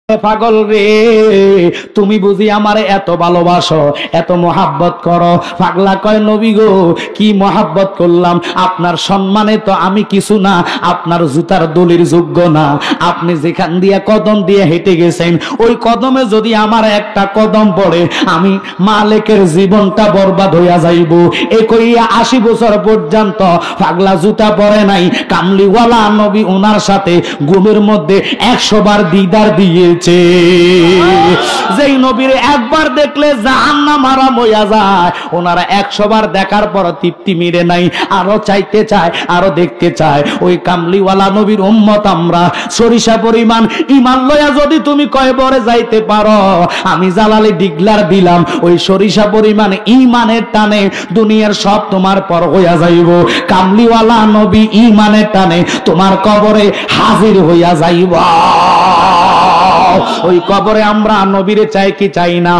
পাগল রে, তুমি বুঝি আমারে এত ভালোবাসো, এত মোহাব্বত করো? পাগলা কয় নবী গো, কি মোহাব্বত করলাম? আপনার সম্মানে তো আমি কিছু না, আপনার জুতার দলির যোগ্য না। আপনি যেখান দিয়ে কদম দিয়ে হেঁটে গেছেন, ওই কদমে যদি আমার একটা কদম পড়ে, আমি মালিকের জীবনটা বরবাদ হইয়া যাইব। এ কইয়া 80 বছর পর্যন্ত পাগলা জুতা পরে নাই। কামলিওয়ালা নবী ওনার সাথে ঘুমের মধ্যে 100 বার দিদার দিয়ে যেই নবীর একবার দেখলে জাহান্নাম হারাম হইয়া যায়, ওনারা 100 বার দেখার পর তৃপ্তি মিলে নাই, আরো চাইতে চায়, আরো দেখতে চায়। ওই কামলিওয়ালা নবীর উম্মত আমরা। সরিষা পরিমাণ ঈমান লয়া যদি তুমি কয়বরে যাইতে পারো, আমি জালালি ডিগলার দিলাম, ওই সরিষা পরিমাণ ঈমানের টানে দুনিয়ার সব তোমার পর হইয়া যাইব। কামলিওয়ালা নবী ঈমানের টানে তোমার কবরে হাজির হইয়া যাইব। ওই কবরে আমরা নবীরে চাই কি চাই না?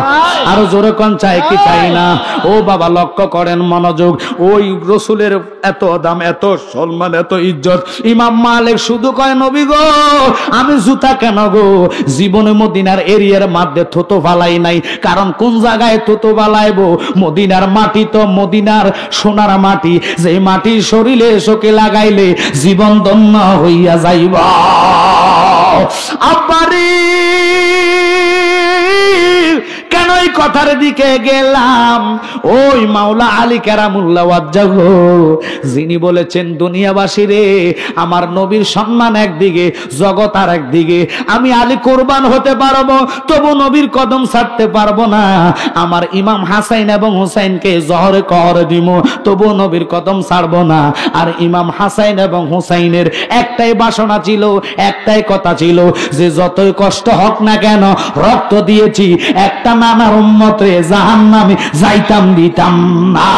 আরো জোরে কোন চাই কি চাই না? ও বাবা লক্ষ্য করেন, মনোযোগ। ওই রসুলের এত দাম, এত সম্মান, এত ইজ্জত। ইমাম মালিক শুধু কয় নবী গো, আমি জুতা কেন গো জীবনে মদিনার এরিয়ার মধ্যে থুতো ফালাই নাই। কারণ কোন জায়গায় থুতো ফালাইবো? মদিনার মাটি তো মদিনার সোনার মাটি, যে মাটি শরীরে শোকে লাগাইলে জীবন ধন্য হইয়া যাইবা। আব্বারি কেন এই কথার দিকে গেলাম? ওই মাওলা আলী কেরামুল্লাহ ওয়াজ্জাহ যিনি বলেছেন, দুনিয়াবাসী রে, আমার নবীর সম্মান একদিকে, জগৎ আর একদিকে। আমি আলী কোরবান হতে পারবো, তবু নবীর কদম ছাড়তে পারবো না। আমার ইমাম হাসাইন এবং হুসাইনকে জহরে কহরে দিব, তবু নবীর কদম ছাড়বো না। আর ইমাম হাসাইন এবং হুসাইনের একটাই বাসনা ছিল, একটাই কথা ছিল, যে যতই কষ্ট হোক না কেন রক্ত দিয়েছি, একটা নানার উম্মতে জাহান্নামে যাইতাম দিতাম না।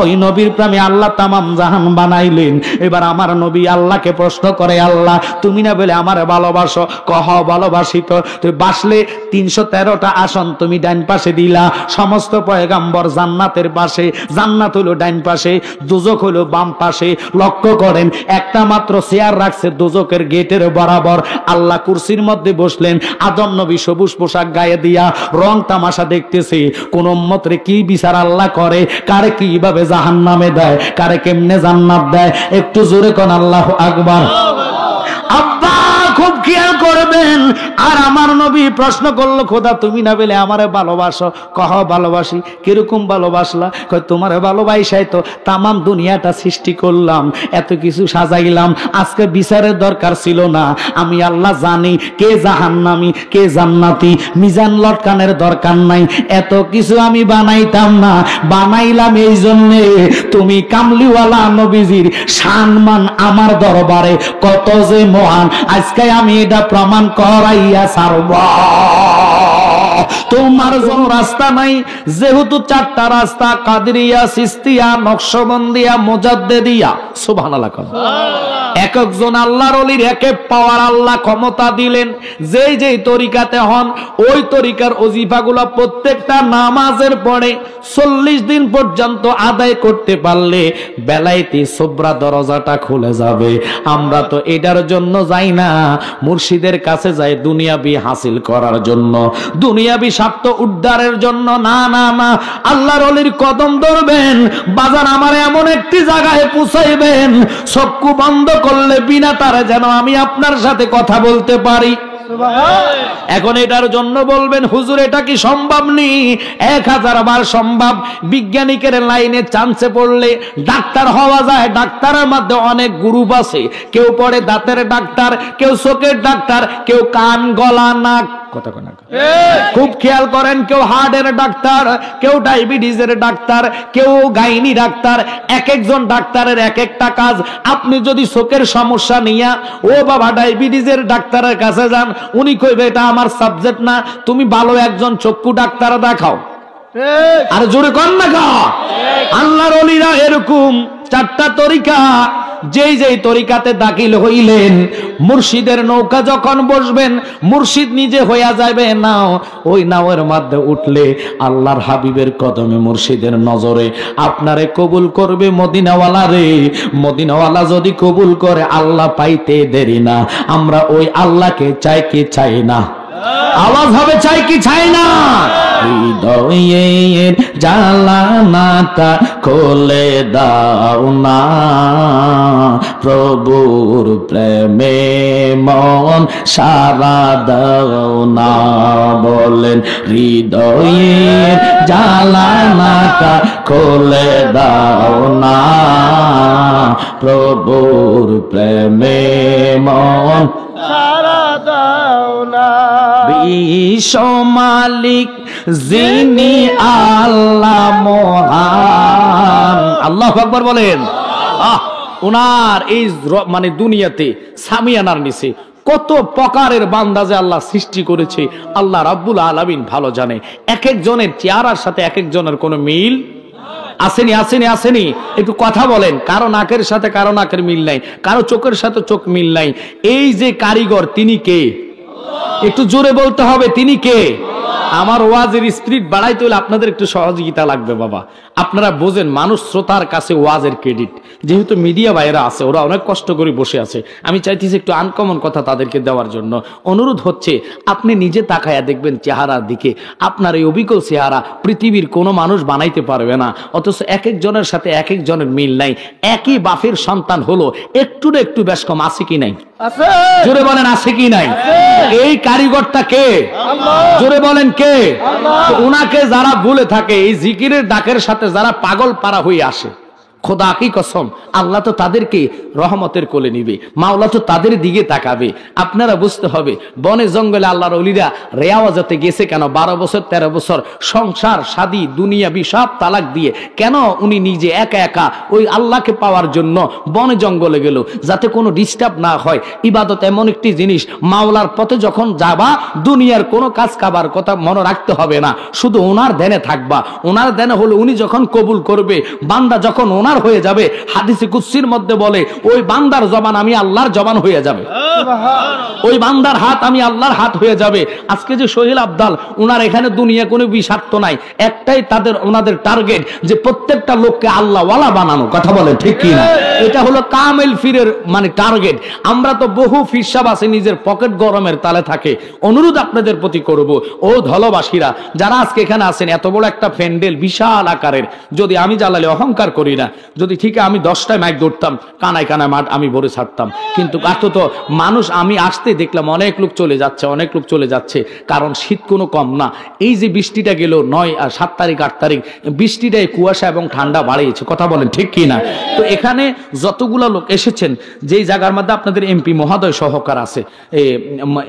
ওই নবীর প্রেমে আল্লাহ তামাম জাহান বানাইলেন। এবার আমার নবী আল্লাহকে প্রশ্ন করে, আল্লাহ তুমি না বলে আমারে ভালোবাসো? কহ ভালোবাসি তো। তুই বাসলে 313টা আসন তুমি ডাইন পাশে দিলা, সমস্ত পয়গাম্বর জান্নাতের পাশে, জান্নাত হলো ডাইন পাশে, দুজক হলো বাম পাশে। লক্ষ্য করেন, একটা মাত্র চেয়ার রাখছে দুজকের গেটের বরাবর। আল্লাহ কুরসির মধ্যে বসলেন, আদম নবী সবুজ পোশাক গায়ে দিয়া রং তামাশা দেখতেছে, কোন উম্মতরে কি বিচার আল্লাহ করে, কারে কিভাবে জাহান্নামে দেয়, কারে কেমনে জান্নাত দেয়। একটু জোরে কোন আল্লাহু আকবার। আব্বা খুব খেয়াল করবেন। আর আমার নবী প্রশ্ন করলো, খোদা তুমি না বলে আমারে ভালোবাসো? কহ ভালোবাসি। কিরকম ভালোবাসলা? কয় তোমারে ভালোবাসাই তো তামাম দুনিয়াটা সৃষ্টি করলাম, এত কিছু সাজাইলাম, আজকে বিচারের দরকার ছিল না। আমি আল্লাহ জানি কে জাহান্নামী কে জান্নাতি, মিজান লটকানের দরকার নাই, এত কিছু আমি বানাইতাম না। বানাইলাম এই জন্যে তুমি কামলিওয়ালা নবীজির সম্মান আমার দরবারে কত যে মহান, আজকে আমি এটা প্রমাণ করাইয়া ছাড়ব। তোমার জন্য রাস্তা নাই, যেহেতু 4টা রাস্তা, কাদরিয়া, সিস্তিয়া, নকশবন্দিয়া, মুজাদ্দিদিয়া। সুবহানাল্লাহ। এক একজন আল্লাহর ওলির এক এক পাওয়ার আল্লাহ ক্ষমতা দিলেন। যেই যেই তরিকাতে হন, ওই তরিকার ওজিফাগুলো প্রত্যেকটা নামাজের পরে 40 দিন পর্যন্ত আদায় করতে পারলে বেলাইতে সুবরা দরজাটা খুলে যাবে। আমরা তো এটার জন্য যাই না, মুর্শিদের কাছে যাই দুনিয়াবি হাসিল করার জন্য, দুনিয়াবি স্বার্থ উদ্ধারের জন্য। না না না, আল্লাহর ওলির কদম ধরবেন, বাজার আমার এমন একটি জায়গায় পৌঁছাইবেন, চক্ষু বন্ধ করলে বিনা তারে যেন আমি আপনার সাথে কথা বলতে পারি। এখন এটার জন্য বলবেন, হুজুর এটা কি সম্ভব নেই? 1000 বার সম্ভব। বিজ্ঞানিকের লাইনে চান্সে পড়লে ডাক্তার হওয়া যায়। ডাক্তারের মধ্যে অনেক গ্রুপ আছে, কেউ পড়ে দাঁতের ডাক্তার, কেউ চোখের ডাক্তার, কেউ কান গলা নাক, কথা কোনা খুব খেয়াল করেন, কেউ হার্টের ডাক্তার, কেউ ডায়াবেটিসের ডাক্তার, কেউ গাইনি ডাক্তার। এক একজন ডাক্তারের এক একটা কাজ। আপনি যদি চোখের সমস্যা নিয়ে ও বাবা ডায়াবেটিসের ডাক্তারের কাছে যান, উনি কইবে এটা আমার সাবজেক্ট না, তুমি ভালো একজন চক্ষু ডাক্তার দেখাও। আর জোরে কর না গা। আল্লাহর ওলিরা এরকম 4টা তরিকা, যেই যেই তরিকাতে দাখিল হইলেন, মুর্শিদের নৌকা যখন বসবেন, মুর্শিদ নিজে হইয়া যাবে নাও, ওই নাওয়ের মধ্যে উঠলে আল্লাহর হাবিবের কদমে মুর্শিদের নজরে আপনারে কবুল করবে মদিনাওয়ালা রে। মদিনাওয়ালা যদি কবুল করে আল্লাহ পাইতে দেরি না। আমরা ওই আল্লাহকে চাই কি চাই না? আওয়াজ হবে চাই কি চাই না? হৃদয়ের জানালাটা খুলে দাও না, প্রভুর প্রেমে মন সারা দাও না। বলেন হৃদয়ের জানালাটা খুলে দাও না, প্রভুর প্রেমে মন সারা দাও না। বিশ্ব মালিক যিনি আল্লাহ মহান। আল্লাহু আকবার বলেন। ওনার এই মানে দুনিয়াতে সামিয়ানার নিচে কত প্রকারের বান্দা যে আল্লাহ সৃষ্টি করেছে আল্লাহ রাব্বুল আলামিন ভালো জানে। এক একজনের চেহারার সাথে এক একজনের কোনো মিল আসেনি, আসেনি, আসেনি। একটু কথা বলেন। কারো নাকের সাথে কারো নাকের মিল নাই, কারো চোখের সাথে চোখ মিল নাই। এই যে কারিগর, তিনি কে? একটু জোরে বলতে হবে, তিনি কে? আমার ওয়াজের স্পিরিট বাড়াইতে হলে আপনাদের একটু সহযোগিতা লাগবে বাবা। আপনারা বোঝেন, মানুষ শ্রোতার কাছে ওয়াজের ক্রেডিট, যেহেতু মিডিয়া ভাইয়েরা আছে, ওরা অনেক কষ্ট করে বসে আছে, আমি চাইতেছি একটু আনকমন কথা তাদেরকে দেওয়ার জন্য। অনুরোধ হচ্ছে, আপনি নিজে তাকায়া দেখবেন চেহারার দিকে, আপনার এই অবিকল চেহারা পৃথিবীর কোনো মানুষ বানাইতে পারবে না। অথচ এক একজনের সাথে এক একজনের মিল নাই। একই বাপের সন্তান হলো, একটু না একটু বেশ কম আছে কি নাই? জোরে বলেন আছে কি নাই? এই কারিগরটা কে? জোরে বলেন কে? ওনাকে যারা ভুলে থাকে, এই জিকিরের ডাকের সাথে যারা পাগল পারা হয়ে আসে, খোদা কি কসম, আল্লাহ তো তাদেরকে রহমতের কোলে নিবে, মাওলা তো তাদের দিকে তাকাবে। আপনারা বুঝতে হবে, বনে জঙ্গলে আল্লাহর ওলিরা রেয়াওয়াজতে গেছে কেন? 12 বছর 13 বছর সংসার শাদী দুনিয়াবি সব তালাক দিয়ে কেন উনি নিজে একা একা ওই আল্লাহকে পাওয়ার জন্য বনে জঙ্গলে গেল, যাতে কোনো ডিস্টার্ব না হয়। ইবাদত এমন একটি জিনিস, মাওলার পথে যখন যাবা, দুনিয়ার কোনো কাজ কাবার কথা মনে রাখতে হবে না, শুধু ওনার ধ্যানে থাকবা। ওনার ধ্যানে হলে উনি যখন কবুল করবে, বান্দা যখন ওনার হয়ে যাবে, হাদিসে কুদসির মধ্যে বলে, ওই বান্দার জবান আমি আল্লাহর জবান হয়ে যাবে, ওই বান্দার হাত আমি আল্লাহর হাত হয়ে যাবে। আজকে যে সোহেল আব্দাল, ওনার এখানে দুনিয়া কোনো বিষাক্ত নাই, একটাই তাদের ওনাদের টার্গেট, যে প্রত্যেকটা লোককে আল্লাহ ওয়ালা বানানো। কথা বলে ঠিক কি না? এটা হলো কামেল ফিরের মানে টার্গেট। আমরা তো বহু ফিরসাব আছে নিজের পকেট গরমের তালে থাকে। অনুরোধ আপনাদের প্রতি করব, ও ধলবাসীরা যারা আজকে এখানে আছেন, এত বড় একটা প্যান্ডেল বিশাল আকারের, যদি আমি জ্বালালে অহংকার করি না, যদি ঠিক আমি 10টায় মাইক ধরতাম, কানায় কানায় মাঠ আমি ভরে ছাড়তাম, কিন্তু এত তো মানুষ, আমি আসতে দেখলাম অনেক লোক চলে যাচ্ছে, অনেক লোক চলে যাচ্ছে, কারণ শীত কোনো কম না। এই যে বৃষ্টিটা গেল 9 আর 7 তারিখ 8 তারিখ, বৃষ্টিটাই কুয়াশা এবং ঠান্ডা বাড়িয়েছে। কথা বলেন ঠিক কি না? তো এখানে যতগুলা লোক এসেছেন, যেই জায়গার মধ্যে আপনাদের এমপি মহোদয় সহকার আছে,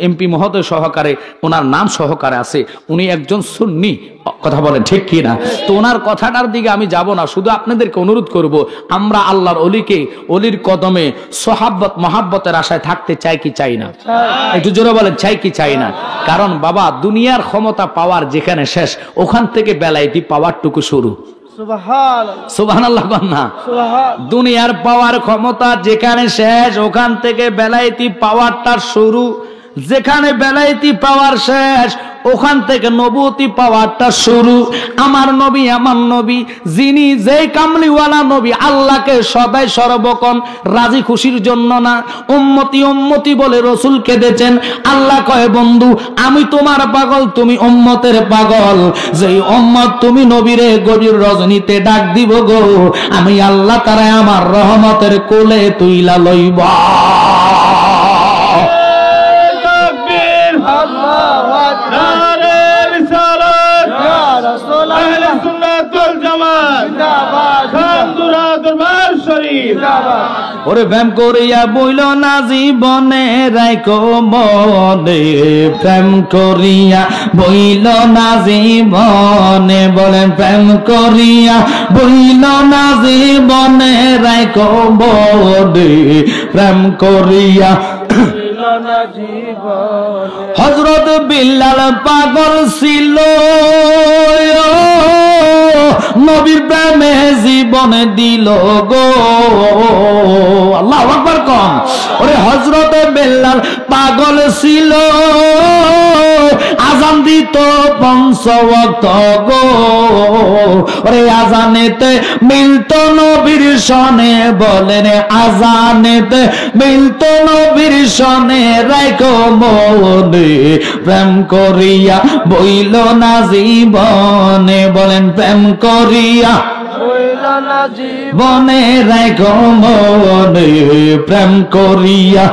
এমপি মহোদয় সহকারে ওনার নাম সহকারে আছে, উনি একজন সুন্নি। কথা বলেন ঠিক কি না? তো ওনার কথাটার দিকে আমি যাব না, শুধু আপনাদেরকে অনুরোধ করব, আমরা আল্লাহর অলিকে, অলির কদমে সোহাব্বত মহাব্বতের আশায় থাকতে চাই কি চাই না? একটু জোরে বলেন, চাই কি চাই না? কারণ বাবা, দুনিয়ার ক্ষমতা পাওয়ার যেখানে শেষ, ওখান থেকে বেলায়েতি পাওয়ারটুকু শুরু। সুবহানাল্লাহ না? দুনিয়ার পাওয়ার ক্ষমতা যেখানে শেষ, ওখান থেকে বেলায়েতি পাওয়ারটা শুরু। যেখানে বেলায়েতি পাওয়ার শেষ, ওখান থেকে নবুয়তি পাওয়ারটা শুরু। আমার নবী, আমার নবী, যিনি যেই কামলিওয়ালা নবী, আল্লাহকে সদাই সর্বক্ষণ রাজি খুশির জন্য না, উম্মতি উম্মতি বলে রসুল কেঁদেছেন। আল্লাহ কয়, বন্ধু আমি তোমার পাগল, তুমি উম্মতের পাগল। যেই উম্মত তুমি নবীরে গভীর রজনীতে ডাক দিব গো, আমি আল্লাহ তারা আমার রহমতের কোলে তুইলা লইবা। ওরে প্রেম করিয়া বইল না জীবনে রাইকো মনে, প্রেম করিয়া বইল না জীবনে, বলেন প্রেম করিয়া বইল না জীবনে রাইকো মনে, প্রেম করিয়া হযরত বিল্লাল পাগল ছিল, নবীর প্রেমে জীবন দিল গো। আল্লাহু আকবার কোন। ওরে হযরত বেলাল পাগল ছিল, আজান দিত 5 ওয়াক্ত গো। ওরে আজানেতে মিলত নবীর সনে, বলেন আজানেতে মিলত নবীর সনে, রাখো মনে প্রেম করিয়া বইল না জীবনে, বলেন প্রেম করিয়া বনে, রাখো মনে প্রেম করিয়া।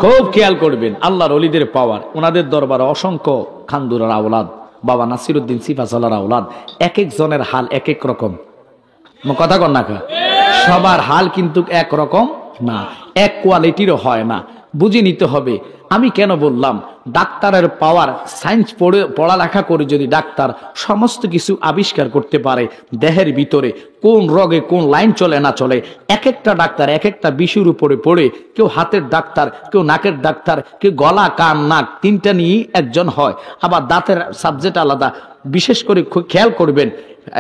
খুব খেয়াল করবেন আল্লাহর ওলিদের পাওয়ার। ওনাদের দরবারে অসংখ্য খানদুরার আওলাদ, বাবা নাসিরউদ্দিন সিফাসালার আওলাদ। এক একজনের হাল এক এক রকম, কথা কন না, সবার হাল কিন্তু এক রকম না, এক কোয়ালিটিরও হয় না, বুঝে নিতে হবে। আমি কেন বললাম ডাক্তারের পাওয়ার, সায়েন্স পড়ালেখা করে যদি ডাক্তার সমস্ত কিছু আবিষ্কার করতে পারে, দেহের ভিতরে কোন রোগে কোন লাইন চলে না চলে, এক একটা ডাক্তার এক একটা বিষয়ের উপরে পড়ে, কেউ হাতের ডাক্তার, কেউ নাকের ডাক্তার, কেউ গলা কান নাক তিনটা নিয়েই একজন হয়, আবার দাঁতের সাবজেক্ট আলাদা। বিশেষ করে খেয়াল করবেন,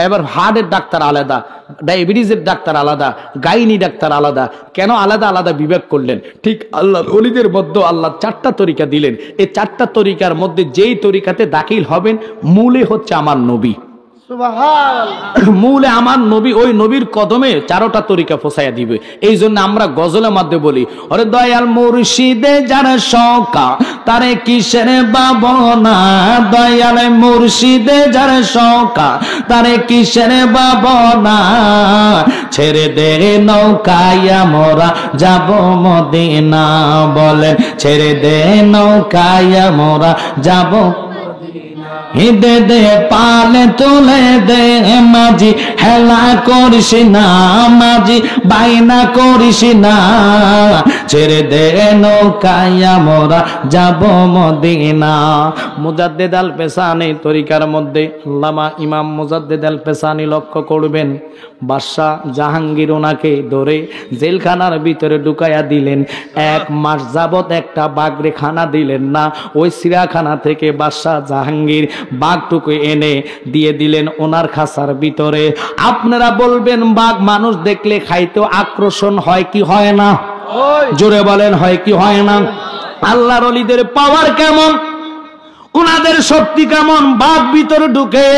এবার হার্টের ডাক্তার আলাদা, ডায়াবেটিসের ডাক্তার আলাদা, গাইনি ডাক্তার আলাদা। কেন আলাদা আলাদা বিভাগ করলেন? ঠিক আল্লাহর ওলিদের মধ্যে আল্লাহ 4টা তরিকা দিলেন। এই 4টা তরিকার মধ্যে যেই তরিকাতে দাখিল হবেন, মূলে হচ্ছে আমার নবী, মূলে আমার নবী, ওই নবীর কদমে 4টা তরিকা ফসাইয়া দিবে। এই জন্য আমরা গজলের মধ্যে বলি, ওরে দয়াল মুর্শিদে যার শৌকা, তারে কিসের বাবনা, দয়াল মুর্শিদে যার শৌকা, তারে কিসের বাবনা, ছেড়ে দে নৌকায় মোরা যাব মদিনা, বলে ছেড়ে দে নৌকায় মোরা যাব। দে দে পালে তুলে দে মাঝি, হেলা করিস না মাঝি, বাইনা করিস না, ছেড়ে দে নৌকায় মোরা যাব মদিনা। মুজাদ্দিদ আল পেসানি তরিকার মধ্যে আল্লামা ইমাম মুজাদ্দিদ আল পেসানি লক্ষ্য করবেন, বাদশাহ জাহাঙ্গীর ওনাকে ধরে জেলখানার ভিতরে ঢুকাইয়া দিলেন। 1 মাস যাবত একটা বাঘরে খানা দিলেন না। ওই চিড়িয়াখানা থেকে বাদশাহ জাহাঙ্গীর বাঘটুকু এনে দিয়ে দিলেন ওনার খাঁচার ভিতরে। আপনারা বলবেন বাঘ মানুষ দেখলে খাইতে আকর্ষণ হয় কি হয় না? জোরে বলেন হয় কি হয় না? আল্লাহর ওলিদের পাওয়ার কেমন, ওনাদের শক্তি কেমন, বাঘ ভিতরে ঢুকে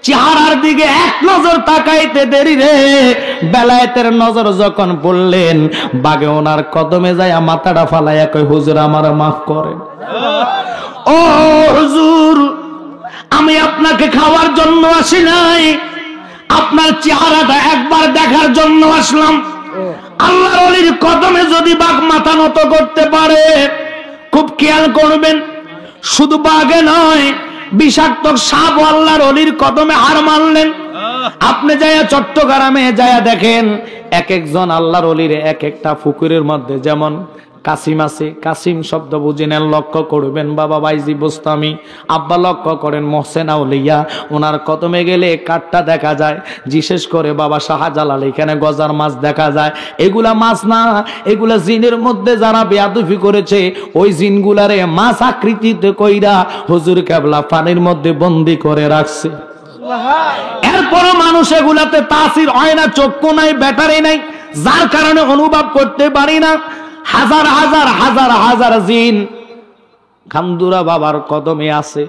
চেহারার দিকে এক নজর তাকাইতে দেরি রে, বেলায়েতের নজর যখন পড়লেন, বাঘে ওনার কদমে যায় মাথাটা ফালাইয়া কই, হুজুর আমার মাফ করেন। ও হুজুর, আমি আপনাকে খাওয়ার জন্য আসি নাই, আপনার চেহারাটা একবার দেখার জন্য আসলাম। আল্লাহর ওলির কদমে যদি বাঘ মাথা নত করতে পারে, খুব খেয়াল করবেন, শুধু বাঘে নয়, বিষাক্ত সাপ আল্লাহর ওলির কদমে হার মানলেন। আপনি যাইয়া চট্টগ্রামে যাইয়া দেখেন, এক একজন আল্লাহর ওলির এক একটা পুকুরের মধ্যে যেমন কাসিম আছে, কাসিম শব্দ বুঝে নেন, লক্ষ্য করবেন। বাবা বাইজি বোস্তামি আব্বা লক্ষ্য করেন, মহসেন আউলিয়া ওনার কদমে গেলে কাঠটা দেখা যায়। বিশেষ করে বাবা শাহজালাল এখানে গজার মাছ দেখা যায়। এগুলা মাছ না, এগুলা জিনের মধ্যে যারা বেয়াদুফি করেছে, ওই জিনগুলারে মাছ আকৃতিতে কইরা হুজুর কেবলা পানির মধ্যে বন্দি করে রাখছে। এরপরও মানুষ এগুলাতে তাসির হয় না, চক্ষু নাই, ব্যাটারি নাই, যার কারণে অনুভব করতে পারি না। হাজার হাজার হাজার হাজার জিন খামদুরা বাবার কদমে আছে,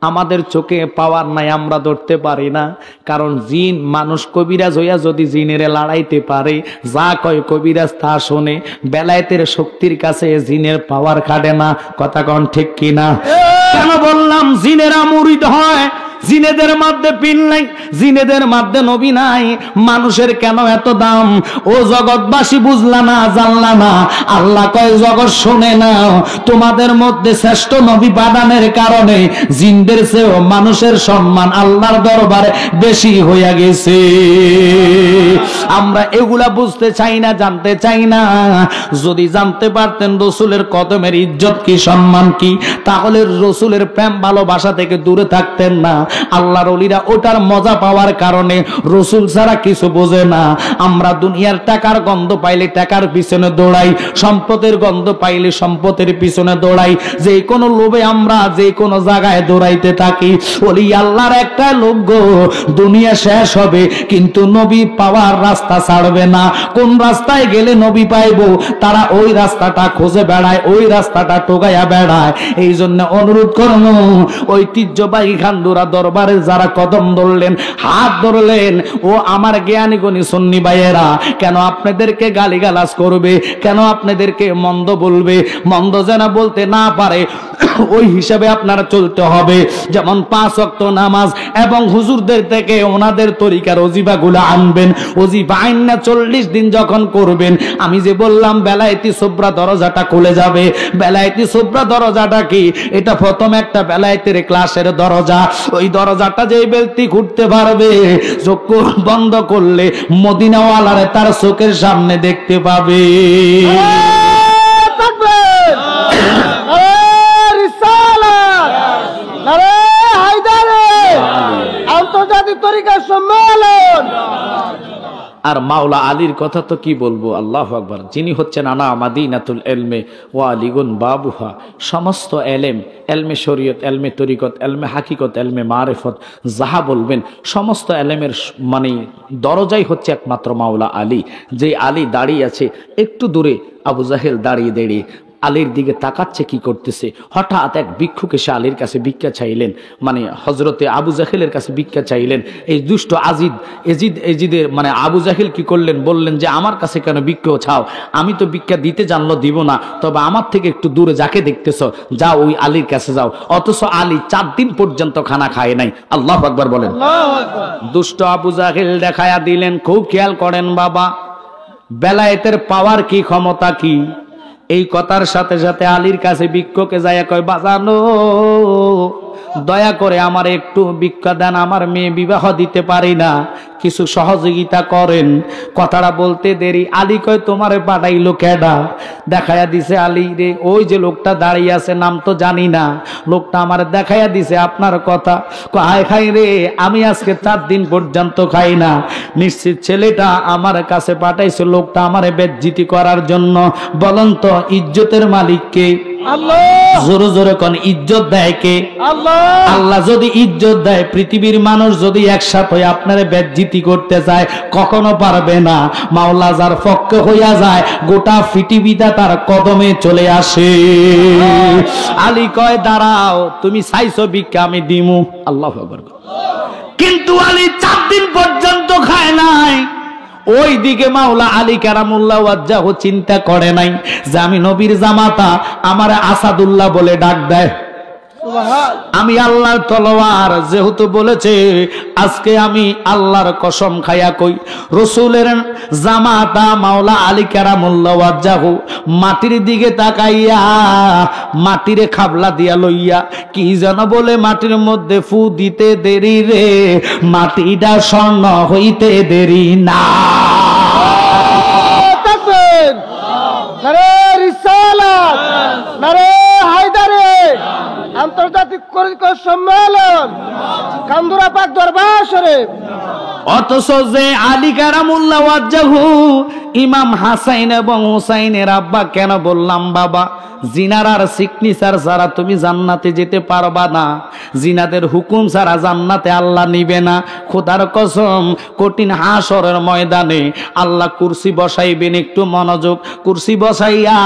আমাদের চোখে পাওয়ার নাই, আমরা ধরতে পারি না। কারণ জিন মানুষ কবিরাজ হইয়া যদি জিনের লড়াইতে পারে, যা কয় কবিরাজ তা শোনে। বেলায়েতের শক্তির কাছে জিনের পাওয়ার খাটে না, কথা কন ঠিক কিনা? কেন বললাম জিনেরা মুরিদ হয়? জিনেদের মধ্যে পীর নাই, জিনেদের মধ্যে নবী নাই, মানুষের কেন এত দাম? ও জগৎবাসী বুঝলা না, জানলা না, আল্লাহ কয় জগৎ শুনে নাও, তোমাদের মধ্যে শ্রেষ্ঠ নবী পাঠানোর কারণে জিনদের চেয়েও মানুষের সম্মান আল্লাহর দরবারে বেশি হইয়া গেছে। আমরা এগুলা বুঝতে চাই না, জানতে চাই না। যদি জানতে পারতেন রসুলের কদমের ইজ্জত কি, সম্মান কি, তাহলে রসুলের প্রেম ভালোবাসা থেকে দূরে থাকতেন না। আল্লাহর ওলিরা ওটার মজা পাওয়ার কারণে রসুল ছাড়া কিছু বোঝে না। আমরা দুনিয়ার টাকার গন্ধ পাইলে টাকার পিছনে দৌড়াই, সম্পদের গন্ধ পাইলে সম্পদের পিছনে দৌড়াই, যে কোনো লোভে আমরা যে কোনো জায়গায় দৌড়াইতে থাকি। ওলি আল্লাহর একটা লোভ গো, দুনিয়া শেষ হবে কিন্তু নবী পাওয়ার রাস্তা ছাড়বে না। কোন রাস্তায় গেলে নবী পাইবো তারা ওই রাস্তাটা খুঁজে বেড়ায়, ওই রাস্তাটা টোকাইয়া বেড়ায়। এই জন্য অনুরোধ করব, ঐতিহ্যবাহী খান্দুরা দরবারে যারা কদম ধরলেন, হাত ধরলেন, ও আমার জ্ঞানী গুণী সুন্নি ভাইয়েরা, কেন আপনাদেরকে গালিগালাজ করবে, কেন আপনাদেরকে মন্দ বলবে? মন্দ যেন বলতে না পারে ওই হিসাবে আপনারা চলতে হবে। যেমন 5 ওয়াক্ত নামাজ এবং হুজুরদের থেকে ওনাদের তরিকার ওজিফাগুলো আনবেন। ওজিফা আইনা 40 দিন যখন করবেন, আমি যে বললাম বেলায়েতি সুবরা দরজাটা খুলে যাবে। বেলায়েতি সুবরা দরজাটা কি? এটা প্রথম একটা বেলায়েতের ক্লাসের দরজা। ওই দরজাটা যেই ব্যক্তি ঘুরতে পারবে, চোখ বন্ধ করলে মদিনাওয়ালারে তার চোখের সামনে দেখতে পাবে। আন্তর্জাতিক তরিকা সম্মেলন। আর মাওলা আলীর কথা তো কি বলবো, আল্লাহু আকবার। যিনি হচ্ছেন আনা মাদিনাতুল ইলমে ওয়া আলীগুন বাবুহা। সমস্ত এলেম, এলমে শরীয়ত, এলমে তরিকত, এলমে হাকিকত, এলমে মারিফত, যাহা বলবেন সমস্ত এলেমের মানে দরজাই হচ্ছে একমাত্র মাওলা আলী। যে আলী দাঁড়িয়ে আছে একটু দূরে, আবু জাহেল দাঁড়িয়ে দাঁড়িয়ে আলীর দিকে তাকাচ্ছে কি করতেছে। হঠাৎ এক ভিক্ষুক এসে আলীর কাছে ভিক্ষা চাইলেন, মানে হজরতে আবু জাহেলের কাছে ভিক্ষা চাইলেন। এই দুষ্ট এজিদের মানে আবু জাহেল কি করলেন, বললেন যে আমার কাছে কেন ভিক্ষা চাও? আমি তো ভিক্ষা দিতে জানলো দিব না, তবে আমার থেকে একটু দূরে যাকে দেখতেছ যাও ওই আলীর কাছে যাও। অথচ আলী 4 দিন পর্যন্ত খানা খায় নাই। আল্লাহু আকবার বলেন। দুষ্ট আবু জাহেল দেখায়া দিলেন। খুব খেয়াল করেন বাবা, বেলায়েতের পাওয়ার কি, ক্ষমতা কি। এই কথার সাথে সাথে আলীর কাছে ভিক্ষুকে যায় কয়, বাজানো দয়া করে আমার একটু ভিক্ষা দেন, আমার মেয়ে বিবাহ দিতে পারি না, কিছু সহযোগিতা করেন। কথাটা বলতে দেরি, আলী কয় তোমারে পাঠাইলো কেডা? দেখাইয়া দিছে আলী রে, ওই যে লোকটা দাঁড়িয়ে আছে, নাম তো জানি না, লোকটা আমার দেখাইয়া দিছে আপনার কথা। হায় খাই রে, আমি আজকে 4 দিন পর্যন্ত খাই না, নিশ্চিত ছেলেটা আমার কাছে পাঠাইছে লোকটা আমারে বেজ্জিতি করার জন্য। বলুন তো ইজ্জতের মালিক কে? আল্লাহ। জোরে জোরে কোন ইজ্জত দেয় কে? আল্লাহ। আল্লাহ যদি ইজ্জত দেয়, পৃথিবীর মানুষ যদি একসাথে হয়ে আপনারে বেজ্জিতি করতে চায় কখনো পারবে না। মাওলা যার পক্ষে হইয়া যায়, গোটা পৃথিবীটা তার কদমে চলে আসে। আলী কয় দাঁড়াও, তুমি চাইছো ভিক্ষা আমি দিমু। আল্লাহু আকবার। কিন্তু আলী 4 দিন পর্যন্ত খায় নাই। ওই দিকে মাওলা আলী কারামুল্লাহ ওয়াজ্জাহু চিন্তা করে নাই যে আমি নবীর জামাতা, আমার আসাদুল্লাহ বলে ডাক দেয়, আমি আল্লাহর তলোয়ার। যেহেতু বলেছে, আজকে আমি আল্লাহর কসম খায়া কই, রসুলের জামাতা মাওলা আলী কারামুল্লাহ ওয়াজ্জাহু মাটির দিকে তাকাইয়া মাটিরে খাবলা দিয়া লইয়া কি যেন বলে, মাটির মধ্যে ফু দিতে দেরি রে, মাটিটা স্বর্ণ হইতে দেরি না। আন্তর্জাতিক তরিকা সম্মেলন, কান্দুরা পাক দরবার শরীফ। অথচ যে আলী কারামুল্লাহ ওয়াজ্জাহু ইমাম হাসাইন এবং হুসাইনের আব্বা, কেন বললাম বাবা, জিনার আর সিগনেচার ছাড়া তুমি জান্নাতে যেতে পারবা না। জিনাদের হুকুম ছাড়া জান্নাতে আল্লাহ নিবে না। খোদার কসম, কঠিন হাসরের ময়দানে আল্লাহ কুরসি বসাইবেন, একটু মনোযোগ, কুরসি বসাইয়া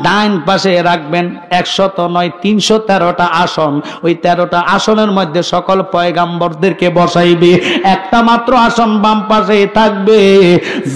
ডাইন পাশে রাখবেন 100 নয় 313টা আসন। ওই 13টা আসনের মধ্যে সকল পয়গাম্বরদেরকে বসাইবে। একটা মাত্র আসন বাম পাশে থাকবে,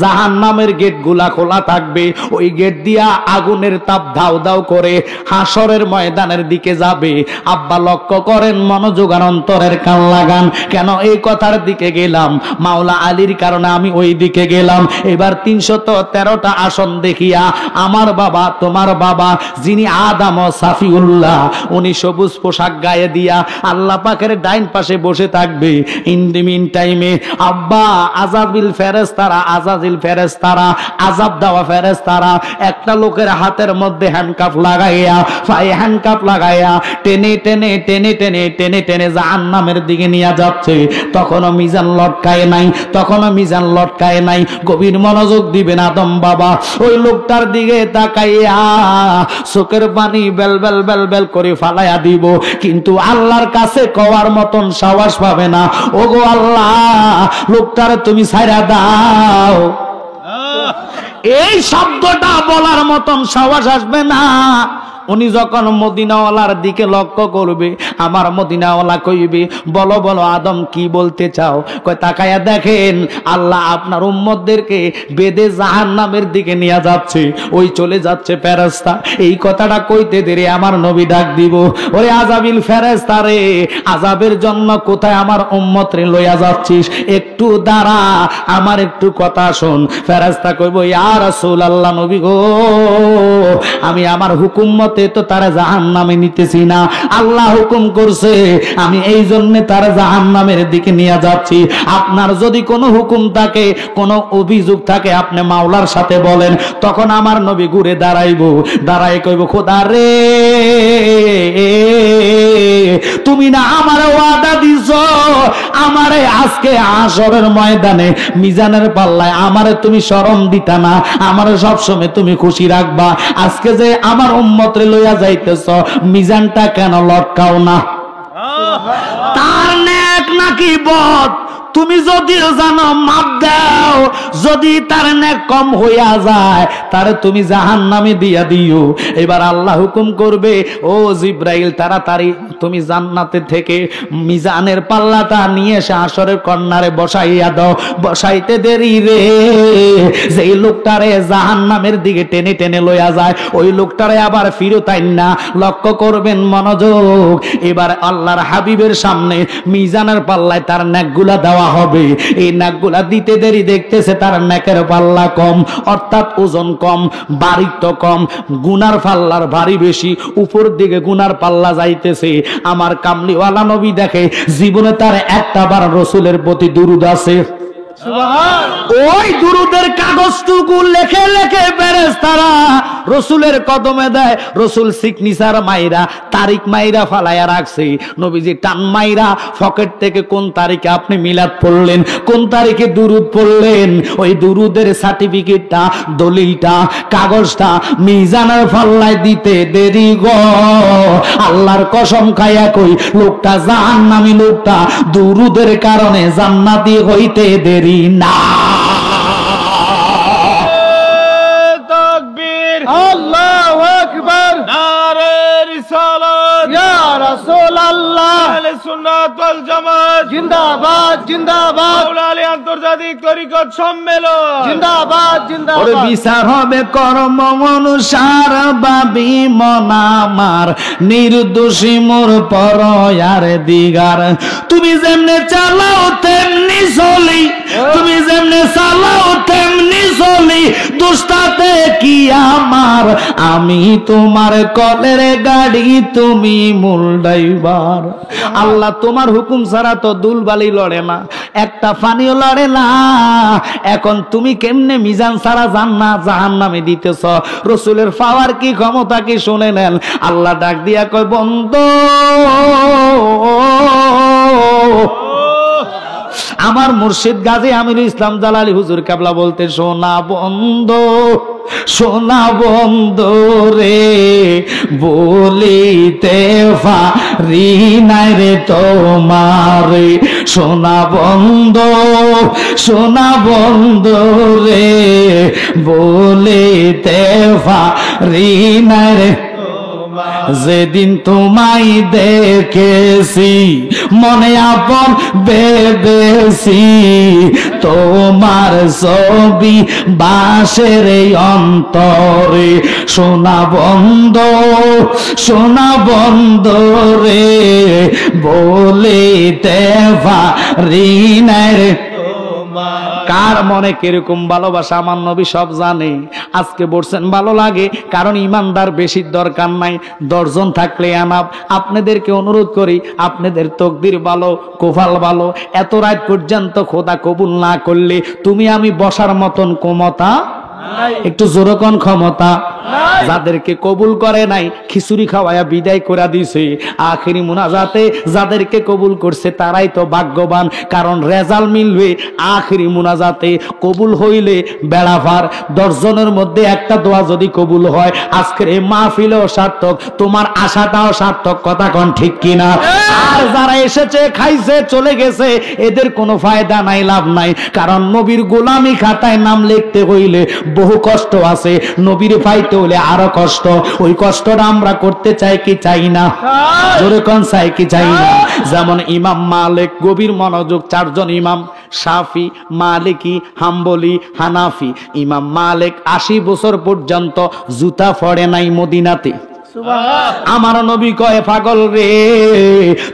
জাহান্নামের গেটগুলা খোলা থাকবে। ওই গেট দিয়া আগুনের তাপ দাউ দাউ করে হাসরের ময়দানের দিকে যাবে। আব্বা লক্ষ্য করেন, মনোযোগ আর অন্তরের কান লাগান। কেন এই কথার দিকে গেলাম? মাওলা আলীর কারণে আমি ওই দিকে গেলাম। এবার 313টা আসন দেখিয়া আমার বাবা, তোমার বাবা, যিনি আদম ও সাফিউল্লাহ, উনি সবুজ পোশাক গায়ে দিয়া আল্লাহ পাকের ডাইন পাশে বসে থাকবে। ইন দি মিন টাইমে আব্বা আজাজিল ফেরেশতারা আযাব দেওয়া ফেরেশতারা একটা লোকের হাতের মধ্যে হ্যান্ডকাফ লাগাইয়া, পায়ে হ্যান্ডকাফ লাগাইয়া টেনে টেনে টেনে টেনে টেনে টেনে জাহান্নামের দিকে নিয়ে যাচ্ছে। তখনও মিজান লটকায় নাই, তখনও মিজান লটকায় নাই। গভীর মনোযোগ দিবেন আদম বাবা, ওই লোকটার দিকে তাকাইয়া চোখের পানি বেল বেল বেল বেল করে ফালাইয়া দিব, কিন্তু আল্লাহর কাছে কওয়ার মতন সাহস পাবে না। ওগো আল্লাহ, লোকটারে তুমি ছাইরা দাও। এই শব্দটা বলার মতন সাহস আসবে না। উনি যখন মদিনাওয়ালার দিকে লক্ষ্য করবে, আমার মদিনাওয়ালা কইবে, বলো বলো আদম কি বলতে চাও? কয় তাকায়া দেখেন, আল্লাহ আপনার উম্মতদেরকে বেদে জাহান্নামের দিকে নিয়ে যাচ্ছে, ওই চলে যাচ্ছে ফেরেশতা। এই কথাটা কইতে দেরি আমার নবী ডাক দিব, ওরে আযাবিল ফেরেশতা রে, আযাবের জন্য কোথায় আমার উম্মত রে লইয়া যাচ্ছিস? একটু দাঁড়া, আমার একটু কথা শোন। ফেরেশতা কইব, ইয়া রাসূলুল্লাহ, নবী গো, আমি আমার হুকুম মতে তো তারা জাহান্নামে নিতেছি না, আল্লাহ হুকুম করছে, আমি এই জন্য তারা জাহান্নামের দিকে নিয়ে যাচ্ছি। আপনার যদি কোনো হুকুম থাকে, কোনো অভিযোগ থাকে, আপনি মাওলার সাথে বলেন। তখন আমার নবী ঘুরে দাঁড়াইব, দাঁড়াই কইব, খোদা রে, তুমি না আমারে ওয়াদা দিছো, আমারে আজকে হাশরের ময়দানে মিজানের পাল্লায় আমারে তুমি শরম দিতা না, আমারে সবসময় তুমি খুশি রাখবা। আজকে যে আমার উম্মত রে লইয়া যাইতেছ, মিজানটা কেন লটকাও না? তার নেক নাকি বদ তুমি যদিও জানো, মাপ দাও। যদি তার নেক কম হইয়া যায়, তারে তুমি জাহান্নামে দিয়া দিও। এবার আল্লাহ হুকুম করবে, ও জিব্রাইল, তাড়াতাড়ি তুমি জান্নাতে থেকে মিজানের পাল্লাটা নিয়ে এসে হাশরের কর্নারে বসাইয়া দাও। বসাইতে দেরি রে, যেই লোকটারে জাহান্নামের দিকে টেনে টেনে লইয়া যায়, ওই লোকটারে আবার ফিরত আইন না। লক্ষ্য করবেন, মনোযোগ। এবার আল্লাহর হাবিবের সামনে মিজানের পাল্লায় তার নেকগুলা দেওয়া হবে। এই নাকগুলা দিতে দেরি দেখতেছে তার নাকের পাল্লা কম, অর্থাৎ ওজন কম, বারিত্ব কম, গুনার পাল্লার ভারী বেশি, উপর দিকে গুনার পাল্লা যাইতেছে। আমার কামলিওয়ালা নবী দেখে, জীবনে তার একটা বার রসুলের প্রতি দুরূদ আছে। ওই দুরুদের কাগজটুকু লেখে লেখে ফেরেশতারা রসুলের কদমে দেয়। রসুল সিগনেচার মাইরা, তারিখ মাইরা ফালাইয়া রাখছে। নবীজি টান মাইরা পকেট থেকে কোন তারিখে আপনি মিলাদ পড়লেন, কোন তারিখে দুরুদ পড়লেন, ওই দুরুদের সার্টিফিকেটটা, দলিলটা, কাগজটা মিজানের পাল্লায় দিতে দেরি গো। আল্লাহর কসম খাইয়া কই, লোকটা জাহান্নামী, লোকটা দুরুদের কারণে জান্নাতি হইতে দেরি না। তাকবীর, আল্লাহু আকবার, নারে রিসালাত, ইয়া রাসূলুল্লাহ, আহলে সুন্নাত ওয়াল জামাত জিন্দাবাদ, জিন্দাবাদ, মাওলা আলী আন্তর্জাতিক তরিকত সম্মেলন জিন্দাবাদ, জিন্দাবাদ। ওরে বিচার হবে কর্ম অনুসার, বাবি মনামার নির্দোষী মোর পরয়ার দিগার। তুমি যেমনে চালাও তেমনি চলি, তুমি যেমনে চালাও তেমনি চলি, দুষ্টাতে কি আমার, আমি তোমার কলের গাড়ি, তুমি মূল ড্রাইভার। আল্লাহ তোমার হুকুম ছাড়া তো দুলবালি লড়ে না, একটা পানিও লড়ে না। এখন তুমি কেমনে মিজান ছাড়া জাহান্নামে দিতেছ? রসুলের পাওয়ার কি, ক্ষমতা কি শুনে নেন। আল্লাহ ডাক দিয়া কয়, বন্ধু, আমার মুর্শিদ গাজী আমিরুল ইসলাম জালালী হুজুর কেবলা বলতে, সোনা বন্ধু, সোনা বন্ধু রে, বলিতে পারি নাই রে তোমারে। সোনা বন্ধু, সোনা বন্ধু রে, বলিতে পারি নাই রে। যেদিন তোমায় দেখেছি, মনে আপন ভেবেছি, তোমার ছবি বাসের অন্তরে। সোনা বন্ধু, সোনা বন্ধু রে, বলিতে পারি না রে। কার মনে কিরকম ভালোবাসা আমার নবী সব জানে। আজকে বলছেন ভালো লাগে, কারণ ইমানদার বেশি দরকার নাই, 10 জন থাকলে আনাপ। আপনাদেরকে অনুরোধ করি, আপনাদের তকদির ভালো, কোফাল ভালো, এত রাত পর্যন্ত খোদা কবুল না করলে তুমি আমি বসার মতন ক্ষমতা একটু জোরে কোন ক্ষমতা? যাদেরকে কবুল করে নাই খিচুড়ি খাওয়ায়া বিদায় করে দিছে। আখেরি মুনাজাতে যাদেরকে কবুল করছে তারাই তো ভাগ্যবান, কারণ রেজাল্ট মিলবে আখেরি মুনাজাতে। কবুল হইলে বেড়াভার। 10 জনের মধ্যে একটা দোয়া যদি কবুল হয়, আজকের এই মাহফিলও সার্থক, তোমার আশাটাও সার্থক। কথা কোন ঠিক কিনা? আর যারা এসেছে খাইছে চলে গেছে, এদের কোনো ফায়দা নাই, লাভ নাই। কারণ নবীর গোলামি খাতায় নাম লিখতে হইলে বহু কষ্ট আছে, নবীর পাইতে হলে আরো কষ্ট। ওই কষ্টটা আমরা করতে চাই কি চাই না? জোরে কোন চাই কি চাই না? যেমন ইমাম মালিক, গভীর মনোযোগ, 4 জন ইমাম, শাফি, মালিকি, হাম্বলি, হানাফি। ইমাম মালিক 80 বছর পর্যন্ত জুতা পরে নাই মদিনাতে। আমার নবী কয়, পাগল রে,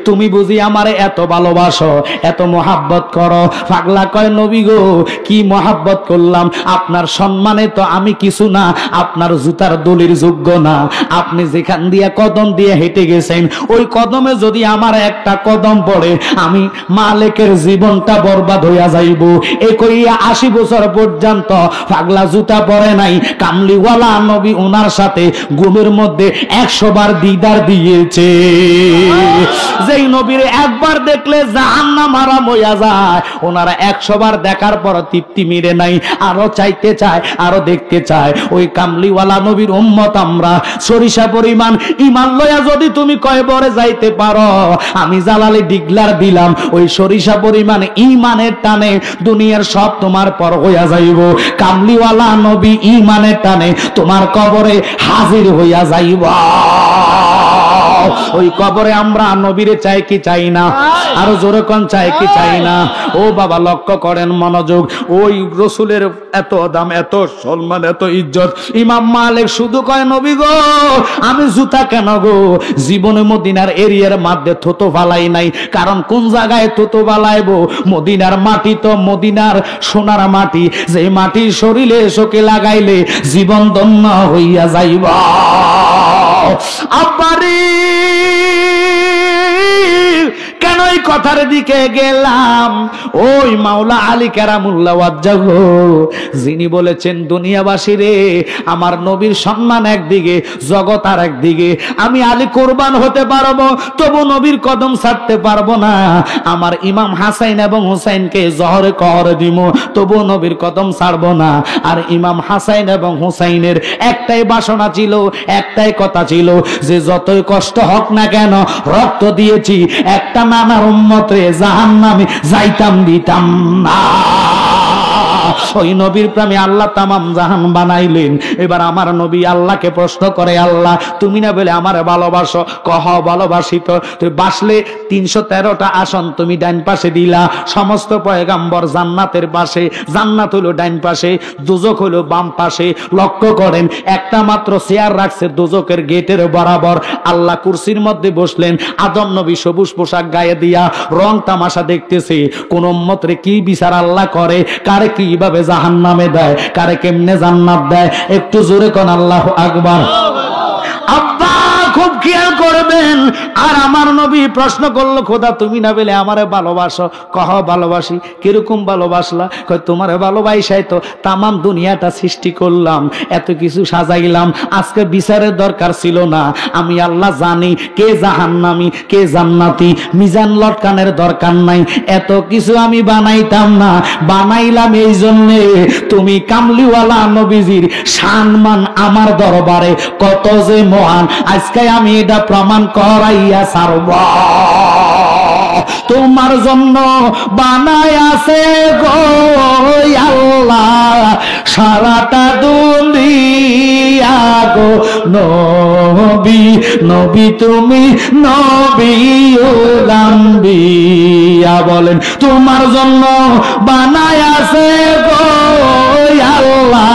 তুমি বুঝি আমারে এত ভালোবাসো, এত মোহাব্বত করো? পাগলা কয়, নবী গো, কি মোহাব্বত করলাম? আপনার সম্মানে তো আমি কিছু না, আপনার জুতার দলির যোগ্য না। আপনি যেখান দিয়ে কদম দিয়ে হেঁটে গেছেন, ওই কদমে যদি আমার একটা কদম পড়ে, আমি মালিকের জীবনটা বরবাদ হইয়া যাইব। এ কইয়া 80 বছর পর্যন্ত পাগলা জুতা পরে নাই। কামলিওয়ালা নবী ওনার সাথে ঘুমের মধ্যে 100 বার দিদার দিয়েছে। যেই নবীর একবার দেখলে জাহান্নাম হারাম হইয়া যায়, ওনারা 100 বার দেখার পর তৃপ্তি মিলে নাই, আরো চাইতে চায়, আরো দেখতে চায়। ওই কামলিওয়ালা নবীর উম্মত আমরা। সরিষা পরিমাণ ঈমান লয়া যদি তুমি কয়বরে যাইতে পারো, আমি জালালি ডিগলার দিলাম, ওই সরিষা পরিমাণ ঈমানের টানে দুনিয়ার সব তোমার পর হইয়া যাইব। কামলিওয়ালা নবী ঈমানের টানে তোমার কবরে হাজির হইয়া যাইব। ওই কবরে আমরা নবীরে চাই কি চাই না? আরো জোরে কোন চাই কি চাই না? ও বাবা, লক্ষ্য করেন, মনোযোগ। ওই রসুলের এত দাম, এত সম্মান, এত ইজ্জত। ইমাম মালিক শুধু কয়, নবী গো, আমি জুতা কেন গো জীবনে মদিনার এরিয়ার মধ্যে থুতো ফালাই নাই। কারণ কোন জায়গায় থুতো ফালাইবো? মদিনার মাটি তো মদিনার সোনার মাটি, যে মাটি শরীরে শোকে লাগাইলে জীবন ধন্য হইয়া যাইবা। আব্বারি কেন এই কথার দিকে গেলাম? ওই মাওলা আলী কেরামুল্লাহ ওয়াজ্জাহু, যিনি বলেছেন, দুনিয়াবাসী রে, আমার নবীর সম্মান একদিকে, জগৎ আর একদিকে। আমি আলী কোরবান হতে পারবো, তবু নবীর কদম ছাড়তে পারবো না। আমার ইমাম হাসাইন এবং হুসাইনকে জহরে কহরে দিব, তবু নবীর কদম ছাড়বো না। আর ইমাম হাসাইন এবং হুসাইনের একটাই বাসনা ছিল, একটাই কথা ছিল, যে যতই কষ্ট হোক না কেন রক্ত দিয়েছি, একটা নানার উম্মতে জাহান্নামে যাইতাম দিতাম না। ওই নবীর প্রেমে আল্লাহ তামাম জাহান বানাইলেন। এবার আমার নবী আল্লাহকে প্রশ্ন করে, আল্লাহ তুমি না বলে আমারে ভালোবাসো? কহ ভালোবাসি তো। তুই বাসলে 313টা আসন তুমি ডাইন পাশে দিলা, সমস্ত পয়গাম্বর জান্নাতের পাশে, জান্নাত হলো ডাইন পাশে, দুজক হলো বাম পাশে। লক্ষ্য করেন, একটা মাত্র চেয়ার রাখছে দুজকের গেটের বরাবর। আল্লাহ কুরসির মধ্যে বসলেন, আদম নবী সবুজ পোশাক গায়ে দিয়া রং তামাশা দেখতেছে। কোন উম্মতরে কি বিচার আল্লাহ করে, কারে কিভাবে জাহান্নামে দেয়, কারে কেমনে জান্নাত দেয়। একটু জোরে কোন আল্লাহু আকবার। আব্বা খুব খেয়াল করবেন। আর আমার নবী প্রশ্ন করলো, খোদা তুমি না বলে আমারে ভালোবাসো? কহ ভালোবাসি। কিরকম ভালোবাসলা? কয়, তোমারে ভালোবাসাই তো তামাম দুনিয়াটা সৃষ্টি করলাম, এত কিছু সাজাইলাম, আজকে বিচারের দরকার ছিল না। আমি আল্লাহ জানি কে জাহান্নামী কে জান্নাতি, মিজান লটকানের দরকার নাই, এত কিছু আমি বানাইতাম না। বানাইলাম এই জন্যে তুমি কামলিওয়ালা নবীজির সম্মান আমার দরবারে কত যে মহান, আজকে আমি এটা প্রমাণ করাইয়া ছাড়ব। তোমার জন্য বানাই আছে গো আল্লাহ সারাটা দুনিয়া গো নবী, নবী তুমি নবী আম্বিয়া। বলেন, তোমার জন্য বানাই আছে গো আল্লাহ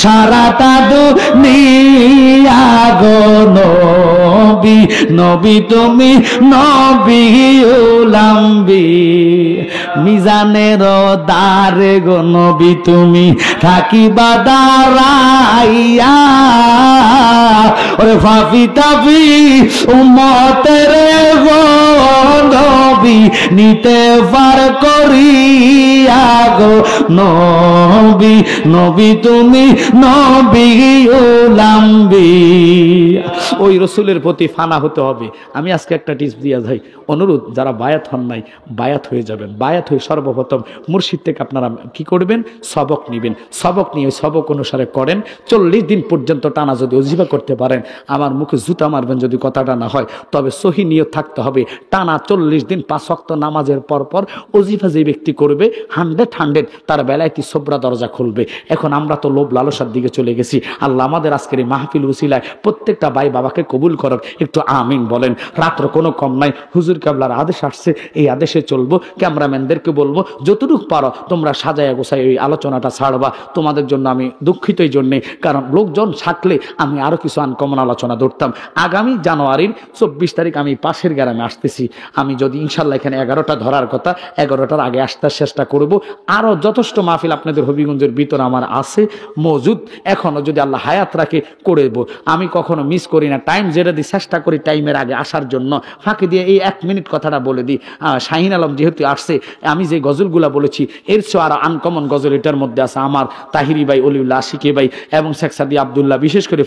সারাটা দুনিয়া গো নবী, নবী তুমি নবী উলাম্বি। মিজানের দারে গো নবী তুমি থাকিবা দাঁড়াইয়া, ওরে ফাফি তাফি উম্মতের গো নবী নবী নিতে পার করিয়া গো নবী নবী তুমি নবী উলাম্বিয়া। ওই রসুলের প্রতি ফানা হতে হবে। আমি আজকে একটা টিপস দিয়া যাই, অনুরোধ, যারা বায়াত হন নাই বায়াত হয়ে যাবেন। বায়াত হয়ে সর্বপ্রথম মুর্শিদ থেকে আপনারা কি করবেন, সবক নিবেন। সবক নিয়ে সবক অনুসারে করেন। 40 দিন পর্যন্ত টানা যদি ওজিফা করতে পারেন, আমার মুখে জুতা মারবেন যদি কথাটা না হয়, তবে সহি নিয়ত থাকতে হবে। টানা 40 দিন 5 ওয়াক্ত নামাজের পর পর ওজিফা যে ব্যক্তি করবে 100 তার বেলায় কি সোবরা দরজা খুলবে। এখন আমরা তো লোভ লালসার দিকে চলে গেছি। আল্লাহ আমাদের আজকের এই মাহফিল উসিলায় প্রত্যেকটা ভাই বাবাকে কবুল করুক। একটু আমিন বলেন। রাত্র কোনো কম নাই, হুজুর কেবলার আদেশ আসছে, এই আদেশে চলবো। ক্যামেরাম্যানদেরকে বলবো যতটুকু পারো তোমরা সাজায় গোছায় এই আলোচনাটা ছাড়বা। তোমাদের জন্য আমি দুঃখিত এই জন্যে, কারণ লোকজন থাকলে আমি আরো কিছু আনকমন আলোচনা ধরতাম। আগামী জানুয়ারির 24 তারিখ আমি পাশের গ্রামে আসতেছি। আমি যদি ইনশাল্লাহ এখানে 11টা ধরার কথা, 11টার আগে আসতে চেষ্টা করব। আরো যথেষ্ট মাহফিল আপনাদের হবিগঞ্জের ভিতরে আমার আছে মজুদ, এখনো যদি আল্লাহ হায়াত রাখে করব। আমি কখনো মিস করি না, টাইম যেটা দিই চেষ্টা করি টাইমের আগে আসার জন্য। ফাঁকি দিয়ে এই 1 মিনিট কথাটা বলে দিই, শাহিন আলম যেহেতু আসছে, আমি যে গজলগুলা বলেছি এর চেয়ে আরো আনকমন গজল এটার মধ্যে আছে। আমার তাহিরি ভাই, অলিউল্লাহ আশিকি ভাই এবং শেখ সাদি আব্দুল্লাহ, বিশেষ করে